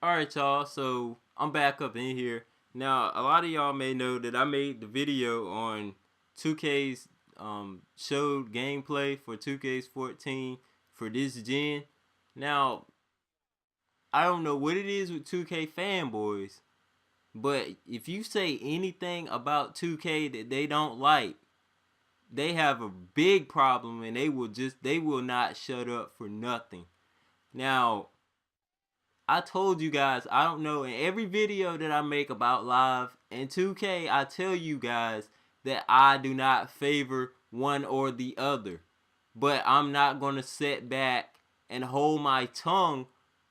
Alright, y'all, so I'm back up in here. Now, a lot of y'all may know that I made the video on 2K's showed gameplay for 2K's 14 for this gen. Now, I don't know what it is with 2K fanboys, but if you say anything about 2K that they don't like, they have a big problem and they will not shut up for nothing. Now, I told you guys, I don't know, in every video that I make about live and 2K, I tell you guys that I do not favor one or the other. But I'm not going to sit back and hold my tongue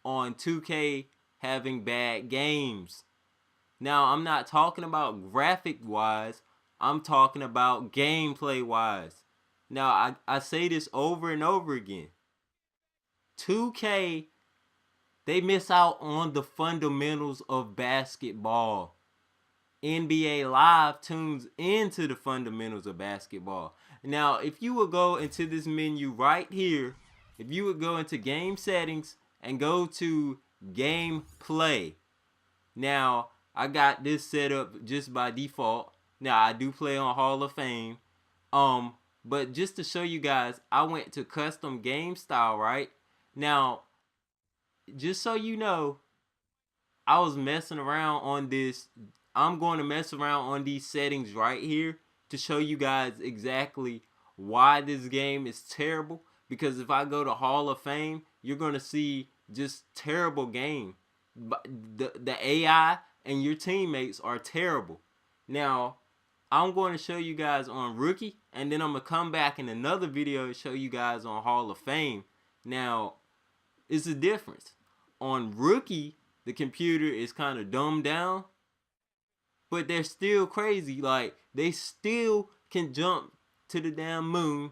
on 2K having bad games. Now, I'm not talking about graphic-wise. I'm talking about gameplay-wise. Now, I say this over and over again. 2K, they miss out on the fundamentals of basketball. NBA Live tunes into the fundamentals of basketball. Now, if you would go into this menu right here, if you would go into game settings and go to gameplay. Now, I got this set up just by default. Now, I do play on Hall of Fame. But just to show you guys, I went to custom game style, right? Now, just so you know, I was messing around on this. I'm going to mess around on these settings right here to show you guys exactly why this game is terrible. Because if I go to Hall of Fame, you're going to see just terrible game. The AI and your teammates are terrible. Now, I'm going to show you guys on Rookie, and then I'm going to come back in another video to show you guys on Hall of Fame. Now, it's a difference. On Rookie, the computer is kind of dumbed down, but they're still crazy. Like, they still can jump to the damn moon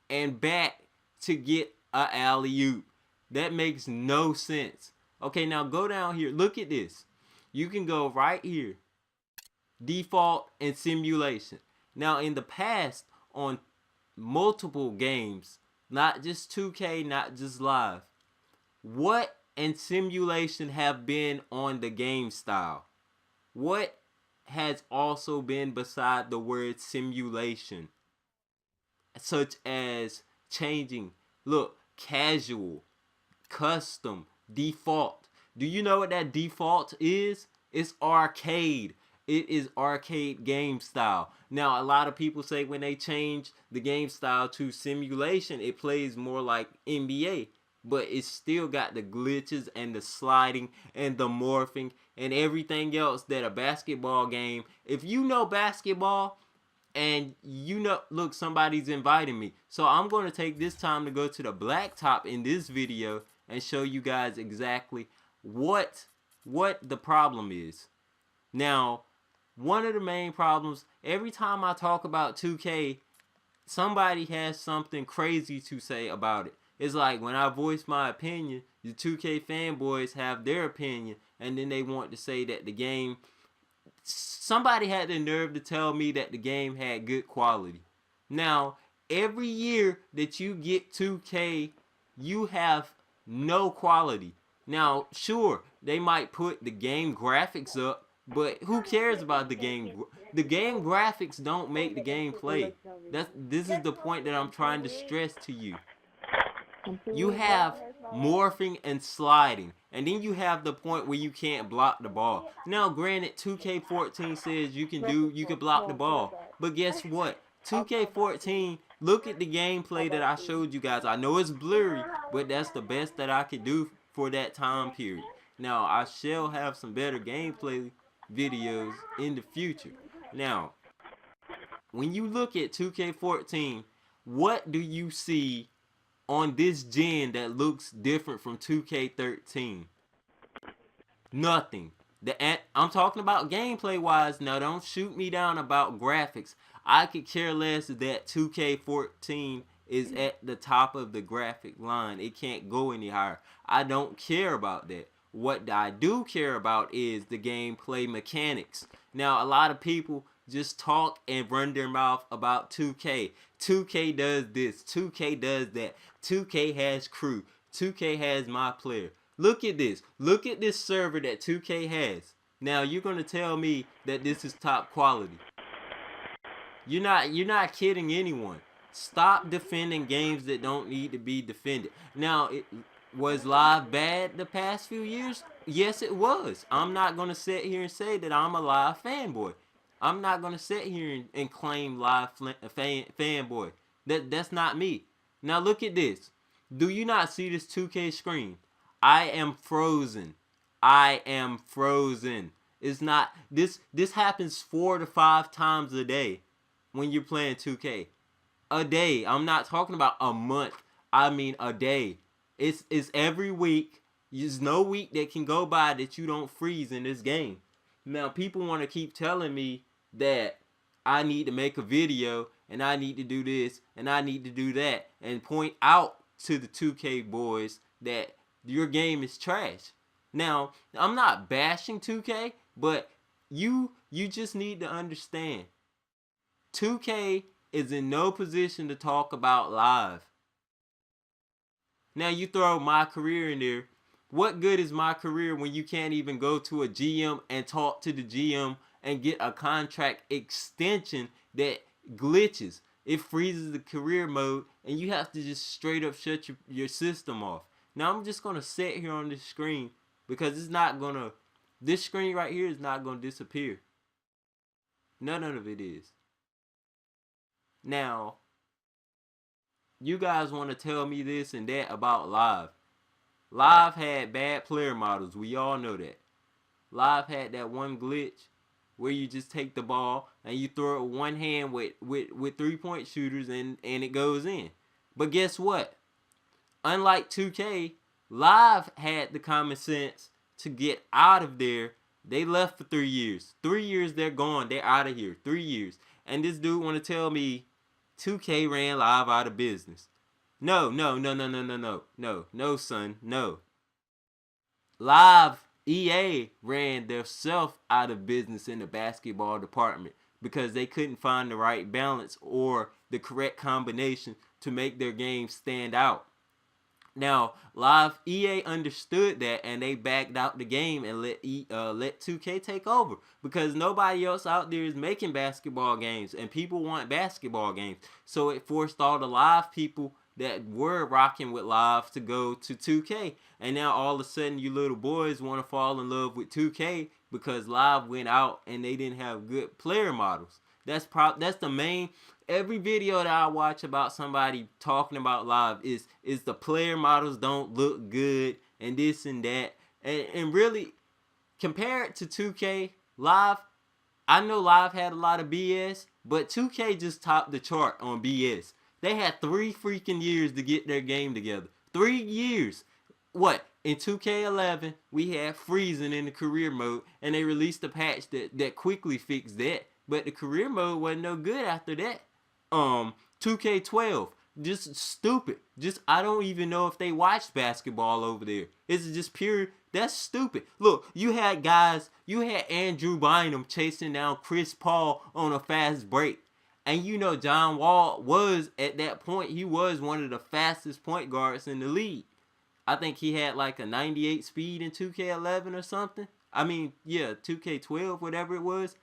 and back to get a alley-oop. That makes no sense. Okay, now go down here. Look at this. You can go right here. Default and simulation. Now, in the past, on multiple games, not just 2K, not just live, what and simulation have been on the game style? What has also been beside the word simulation? Such as changing, look, casual, custom, default. Do you know what that default is? It's arcade. It is arcade game style. Now, a lot of people say when they change the game style to simulation, it plays more like NBA. But it's still got the glitches and the sliding and the morphing and everything else that a basketball game. If you know basketball and you know, look, somebody's inviting me. So I'm going to take this time to go to the blacktop in this video and show you guys exactly what the problem is. Now, one of the main problems, every time I talk about 2K, somebody has something crazy to say about it. It's like when I voice my opinion, the 2K fanboys have their opinion, and then they want to say that the game, somebody had the nerve to tell me that the game had good quality. Now, every year that you get 2K, you have no quality. Now, sure, they might put the game graphics up, but who cares about the game? The game graphics don't make the game play. This is the point that I'm trying to stress to you. You have morphing and sliding, and then you have the point where you can't block the ball. Now, granted, 2K14 says you can block the ball, but guess what? 2K14, look at the gameplay that I showed you guys. I know it's blurry, but that's the best that I could do for that time period. Now, I shall have some better gameplay videos in the future. Now, when you look at 2K14, what do you see on this gen that looks different from 2K13? Nothing. I'm talking about gameplay wise. Now, don't shoot me down about graphics. I could care less that 2K14 is at the top of the graphic line. It can't go any higher. I don't care about that. What I do care about is the gameplay mechanics. Now, a lot of people just talk and run their mouth about 2K. 2K does this. 2K does that. 2K has crew. 2K has my player. Look at this. Look at this server that 2K has. Now you're gonna tell me that this is top quality. You're not kidding anyone. Stop defending games that don't need to be defended. Now, was live bad the past few years? Yes, it was. I'm not gonna sit here and say that I'm a live fanboy. I'm not gonna sit here and claim live fanboy. That's not me. Now look at this. Do you not see this 2K screen? I am frozen. I am frozen. It's not this happens 4 to 5 times a day when you're playing 2K. A day. I'm not talking about a month. I mean a day. It's every week. There's no week that can go by that you don't freeze in this game. Now people want to keep telling me that I need to make a video and I need to do this and I need to do that and point out to the 2K boys that your game is trash. Now, I'm not bashing 2K, but you just need to understand 2K is in no position to talk about live. Now you throw my career in there. What good is my career when you can't even go to a GM and talk to the GM and get a contract extension that glitches? It freezes the career mode and you have to just straight up shut your system off. Now I'm just going to sit here on this screen because it's not going to, this screen right here is not going to disappear. None of it is. Now, you guys want to tell me this and that about live. Live had bad player models. We all know that. Live had that one glitch where you just take the ball and you throw it one hand with 3-point shooters and it goes in. But guess what? Unlike 2K, Live had the common sense to get out of there. They left for 3 years. 3 years they're gone. They're out of here. 3 years. And this dude want to tell me 2K ran Live out of business. No, son, no. Live EA ran themselves out of business in the basketball department because they couldn't find the right balance or the correct combination to make their game stand out. Now, Live EA understood that and they backed out the game and let 2K take over because nobody else out there is making basketball games and people want basketball games. So it forced all the Live people that were rocking with Live to go to 2K. And now all of a sudden you little boys want to fall in love with 2K because Live went out and they didn't have good player models. That's the main. Every video that I watch about somebody talking about Live is the player models don't look good and this and that. And really, compared to 2K, Live, I know Live had a lot of BS, but 2K just topped the chart on BS. They had 3 freaking years to get their game together. 3 years. What? In 2K11, we had freezing in the career mode, and they released a patch that quickly fixed that. But the career mode wasn't no good after that. 2K12, just stupid. Just I don't even know if they watched basketball over there. It's just pure. That's stupid. Look, you had Andrew Bynum chasing down Chris Paul on a fast break. And you know John Wall was, at that point, he was one of the fastest point guards in the league. I think he had like a 98 speed in 2K11 or something. I mean, yeah, 2K12, whatever it was.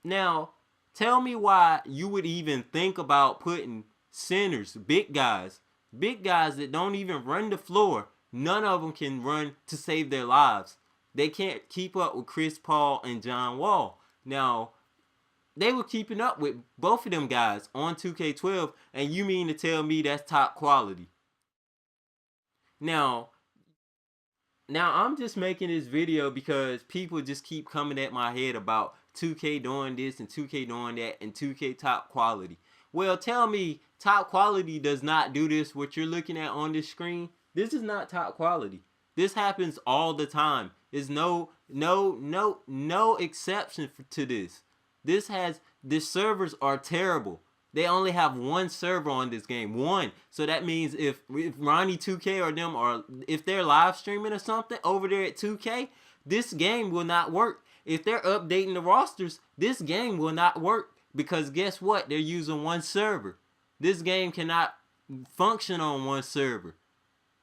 Now, tell me why you would even think about putting centers, big guys that don't even run the floor. None of them can run to save their lives. They can't keep up with Chris Paul and John Wall. Now, they were keeping up with both of them guys on 2K12, and you mean to tell me that's top quality? Now I'm just making this video because people just keep coming at my head about 2K doing this and 2K doing that and 2K top quality. Well, tell me top quality does not do this, what you're looking at on this screen. This is not top quality. This happens all the time. There's no exception to this. The servers are terrible. They only have one server on this game, one. So that means if Ronnie 2K or them, or if they're live streaming or something over there at 2K, this game will not work. If they're updating the rosters, this game will not work because guess what? They're using one server. This game cannot function on one server.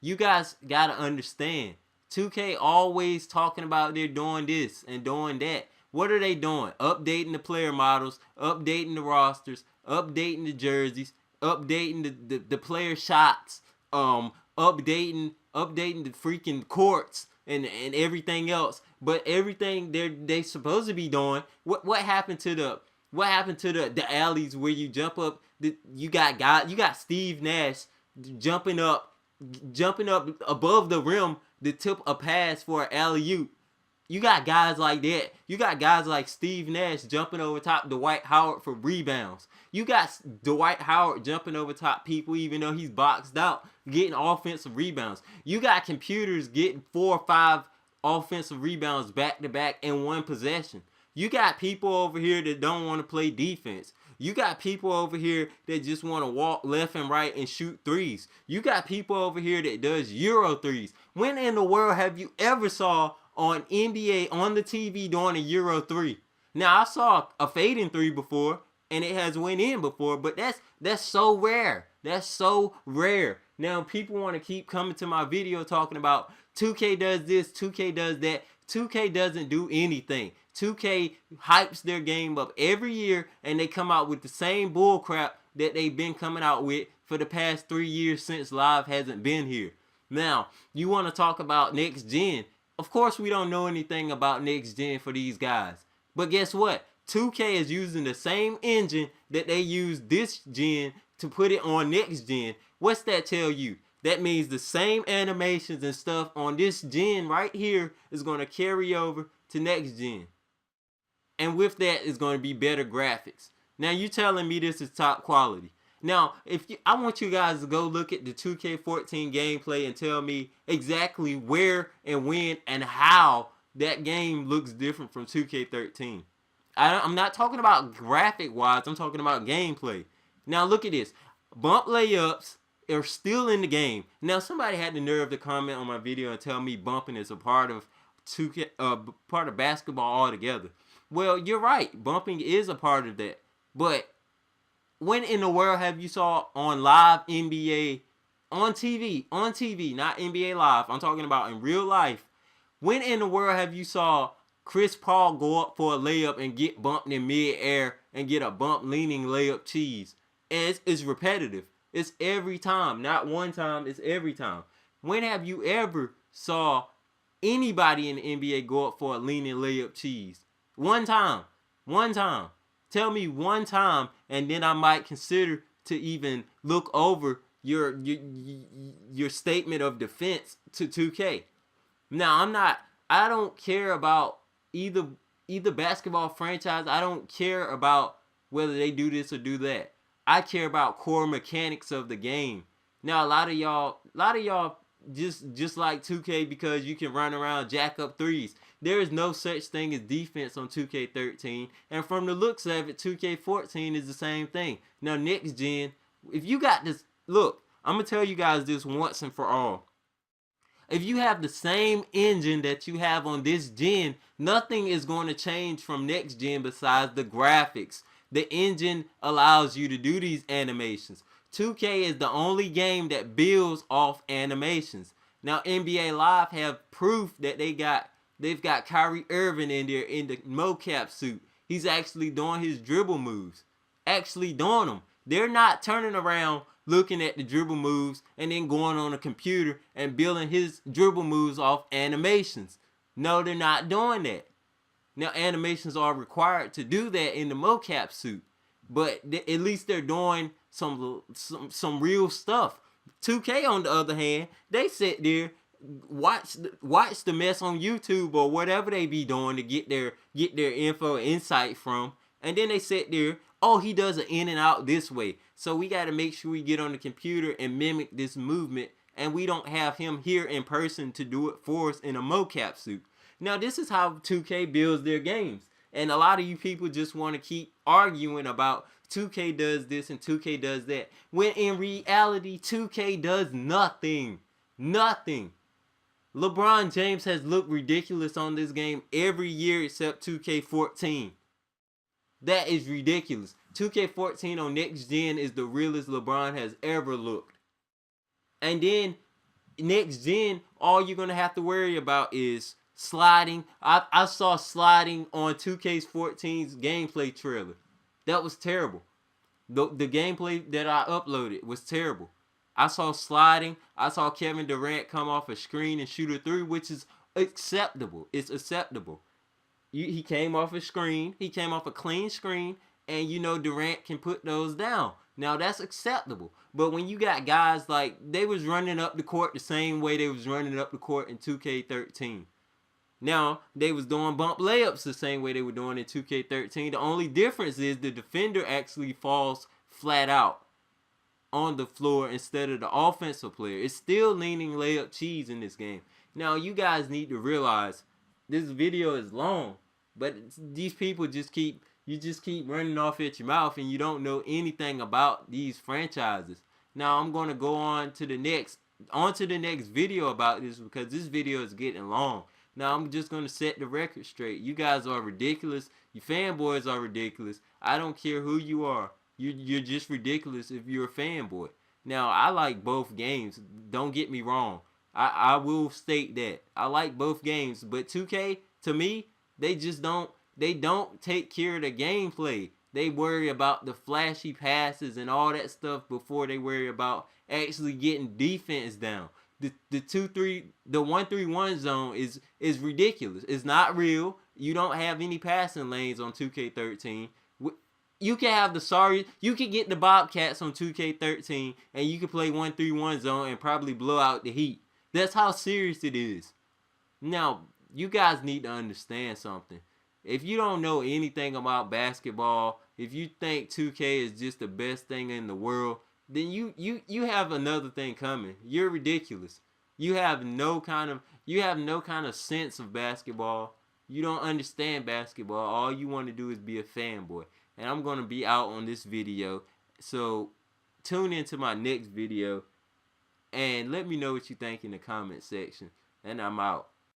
You guys gotta understand. 2K always talking about they're doing this and doing that. What are they doing? Updating the player models, updating the rosters, updating the jerseys, updating the player shots, updating the freaking courts and everything else. But everything they supposed to be doing, what happened to the alleys where you jump up? You got Steve Nash jumping up above the rim to tip a pass for an alley-oop. You got guys like that. You got guys like Steve Nash jumping over top Dwight Howard for rebounds. You got Dwight Howard jumping over top people even though he's boxed out, getting offensive rebounds. You got computers getting 4 or 5 offensive rebounds back to back in one possession. You got people over here that don't want to play defense. You got people over here that just want to walk left and right and shoot threes. You got people over here that does Euro threes. When in the world have you ever saw on NBA on the TV doing a Euro 3? Now I saw a fading 3 before and it has went in before, but that's so rare. That's so rare. Now people want to keep coming to my video talking about 2K does this, 2K does that. 2K doesn't do anything. 2K hypes their game up every year and they come out with the same bullcrap that they've been coming out with for the past 3 years since Live hasn't been here. Now, you want to talk about next gen. Of course, we don't know anything about next gen for these guys. But guess what? 2K is using the same engine that they used this gen to put it on next gen. What's that tell you? That means the same animations and stuff on this gen right here is going to carry over to next gen. And with that is going to be better graphics. Now you telling me this is top quality. Now, I want you guys to go look at the 2K14 gameplay and tell me exactly where and when and how that game looks different from 2K13. I'm not talking about graphic wise, I'm talking about gameplay. Now look at this. Bump layups are still in the game. Now somebody had the nerve to comment on my video and tell me bumping is a part of 2K, part of basketball altogether. Well, you're right. Bumping is a part of that. But when in the world have you saw on live NBA, on TV, not NBA Live, I'm talking about in real life, when in the world have you saw Chris Paul go up for a layup and get bumped in mid-air and get a bump leaning layup cheese? And it's repetitive. It's every time. Not one time, it's every time. When have you ever saw anybody in the NBA go up for a leaning layup cheese? One time. One time. Tell me one time, and then I might consider to even look over your statement of defense to 2K. Now, I don't care about either basketball franchise. I don't care about whether they do this or do that. I care about core mechanics of the game. Now, a lot of y'all just like 2K because you can run around jack up threes. There is no such thing as defense on 2K13, and from the looks of it, 2K14 is the same thing. Now, next gen, if you got this, look, I'm gonna tell you guys this once and for all. If you have the same engine that you have on this gen, nothing is going to change from next gen besides the graphics. The engine allows you to do these animations. 2K is the only game that builds off animations. Now, NBA Live have proof that they've got Kyrie Irving in there in the mocap suit. He's actually doing his dribble moves. Actually doing them. They're not turning around looking at the dribble moves and then going on a computer and building his dribble moves off animations. No, they're not doing that. Now, animations are required to do that in the mocap suit. But at least they're doing some real stuff. 2K, on the other hand, they sit there, watch the mess on YouTube or whatever they be doing to get their info and insight from, and then they sit there, oh, he does an in and out this way, so we got to make sure we get on the computer and mimic this movement, and we don't have him here in person to do it for us in a mocap suit. Now, this is how 2K builds their games, and a lot of you people just want to keep arguing about 2K does this and 2K does that, when in reality 2K does nothing. LeBron James has looked ridiculous on this game every year except 2K14. That is ridiculous. 2K14 on next gen is the realest LeBron has ever looked. And then next gen all you're gonna have to worry about is sliding. I saw sliding on 2K14's gameplay trailer. That was terrible. The gameplay that I uploaded was terrible. I saw sliding. I saw Kevin Durant come off a screen and shoot a three, which is acceptable. It's acceptable. He came off a screen. He came off a clean screen, and Durant can put those down. Now that's acceptable. But when you got guys like they was running up the court the same way they was running up the court in 2K13. Now they was doing bump layups the same way they were doing in 2K13. The only difference is the defender actually falls flat out on the floor instead of the offensive player. It's still leaning layup cheese in this game. Now you guys need to realize this video is long, but these people just keep running off at your mouth and you don't know anything about these franchises. Now I'm gonna go on to the next video about this because this video is getting long. Now I'm just gonna set the record straight. You guys are ridiculous. You fanboys are ridiculous. I don't care who you are. You're just ridiculous if you're a fanboy. Now I like both games. Don't get me wrong. I will state that I like both games, but 2K to me they don't take care of the gameplay. They worry about the flashy passes and all that stuff before they worry about actually getting defense down. The 1-3-1 zone is ridiculous. It's not real. You don't have any passing lanes on 2K13. You can have you can get the Bobcats on 2K13 and you can play 1-3-1 zone and probably blow out the Heat. That's how serious it is. Now, you guys need to understand something. If you don't know anything about basketball, if you think 2K is just the best thing in the world, then you have another thing coming. You're ridiculous. You have no kind of sense of basketball. You don't understand basketball. All you want to do is be a fanboy. And I'm going to be out on this video. So tune into my next video and let me know what you think in the comment section. And I'm out.